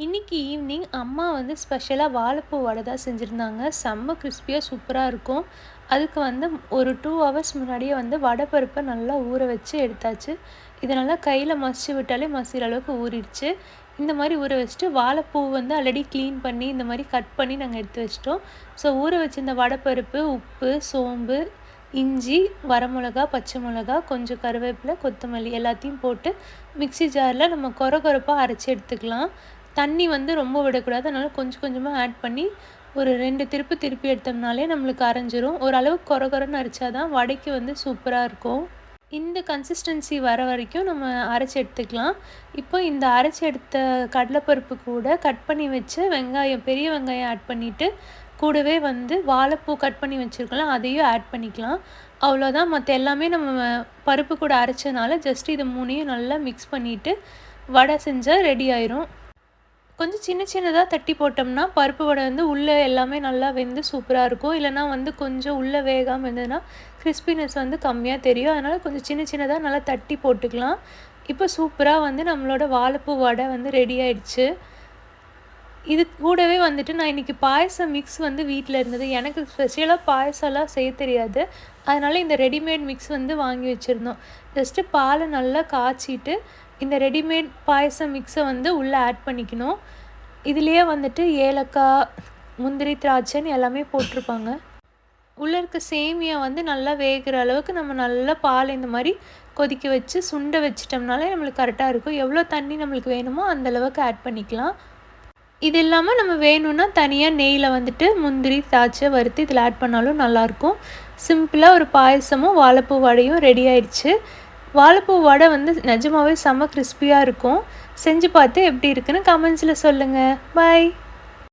இன்னைக்கு ஈவினிங் அம்மா வந்து ஸ்பெஷலாக வாழைப்பூ வடை தான் செஞ்சுருந்தாங்க. செம்ம கிறிஸ்பியாக சூப்பராக இருக்கும். அதுக்கு வந்து ஒரு 2 ஹவர்ஸ் முன்னாடியே வந்து வடை பருப்பை நல்லா ஊற வச்சு எடுத்தாச்சு. இதை நல்லா கையில் மசிச்சு விட்டாலே மசிகிற அளவுக்கு ஊறிடுச்சு. இந்த மாதிரி ஊற வச்சுட்டு வாழைப்பூ வந்து ஆல்ரெடி க்ளீன் பண்ணி இந்த மாதிரி கட் பண்ணி நாங்கள் எடுத்து வச்சிட்டோம். ஸோ ஊற வச்சிருந்த வடைப்பருப்பு, உப்பு, சோம்பு, இஞ்சி, வரமிளகா, பச்சை மிளகா, கொஞ்சம் கருவேப்பிலை, கொத்தமல்லி எல்லாத்தையும் போட்டு மிக்ஸி ஜாரில் நம்ம கொரகொரப்பாக அரைச்சி எடுத்துக்கலாம். தண்ணி வந்து ரொம்ப விடக்கூடாது. அதனால் கொஞ்சம் கொஞ்சமாக ஆட் பண்ணி ஒரு 2 திருப்பி எடுத்தோம்னாலே நம்மளுக்கு அரைஞ்சிரும். ஓரளவுக்கு கொரகொரன்னு அரைச்சா தான் வடைக்கு வந்து சூப்பராக இருக்கும். இந்த கன்சிஸ்டன்சி வர வரைக்கும் நம்ம அரைச்சி எடுத்துக்கலாம். இப்போ இந்த அரைச்சி எடுத்த கடலைப்பருப்பு கூட கட் பண்ணி வச்ச வெங்காயம், பெரிய வெங்காயம் ஆட் பண்ணிவிட்டு கூடவே வந்து வாழைப்பூ கட் பண்ணி வச்சுருக்கலாம், அதையும் ஆட் பண்ணிக்கலாம். அவ்வளோதான். மற்ற எல்லாமே நம்ம பருப்பு கூட அரைச்சனால ஜஸ்ட் இது 3யும் நல்லா மிக்ஸ் பண்ணிவிட்டு வடை செஞ்சால் ரெடி ஆயிரும். கொஞ்சம் சின்னதாக தட்டி போட்டோம்னா பருப்பு வடை வந்து உள்ளே எல்லாமே நல்லா வெந்து சூப்பராக இருக்கும். இல்லைனா வந்து கொஞ்சம் உள்ளே வேகாமல் இருந்ததுன்னா கிறிஸ்பினஸ் வந்து கம்மியாக தெரியும். அதனால் கொஞ்சம் சின்னதாக நல்லா தட்டி போட்டுக்கலாம். இப்போ சூப்பராக வந்து நம்மளோட வாழைப்பூ வடை வந்து ரெடி ஆயிடுச்சு. இது கூடவே வந்துட்டு நான் இன்றைக்கி பாயசம் மிக்ஸ் வந்து வீட்டில் இருந்தது. எனக்கு ஸ்பெஷலாக பாயசம்லாம் செய்ய தெரியாது. அதனால் இந்த ரெடிமேட் மிக்ஸ் வந்து வாங்கி வச்சுருந்தோம். ஜஸ்ட்டு பாலை நல்லா காய்ச்சிட்டு இந்த ரெடிமேட் பாயசம் மிக்ஸை வந்து உள்ளே ஆட் பண்ணிக்கணும். இதுலேயே வந்துட்டு ஏலக்காய், முந்திரி, திராட்சைன்னு எல்லாமே போட்டிருப்பாங்க. உள்ளே இருக்க சேமியா வந்து நல்லா வேகிற அளவுக்கு நம்ம நல்லா பால் இந்த மாதிரி கொதிக்க வச்சு சுண்ட வச்சிட்டோம்னாலே நம்மளுக்கு கரெக்டாக இருக்கும். எவ்வளோ தண்ணி நம்மளுக்கு வேணுமோ அந்தளவுக்கு ஆட் பண்ணிக்கலாம். இது இல்லாமல் நம்ம வேணும்னா தனியாக நெய்யில் வந்துட்டு முந்திரி, திராட்சை வறுத்து இதில் ஆட் பண்ணாலும் நல்லாயிருக்கும். சிம்பிளாக ஒரு பாயசமும் வாழைப்பூ வடையும் ரெடி ஆயிடுச்சு. வாழைப்பூ வடை வந்து நிஜமாகவே செம்ம கிறிஸ்பியாக இருக்கும். செஞ்சு பார்த்து எப்படி இருக்குன்னு கமெண்ட்ஸில் சொல்லுங்கள். பாய்.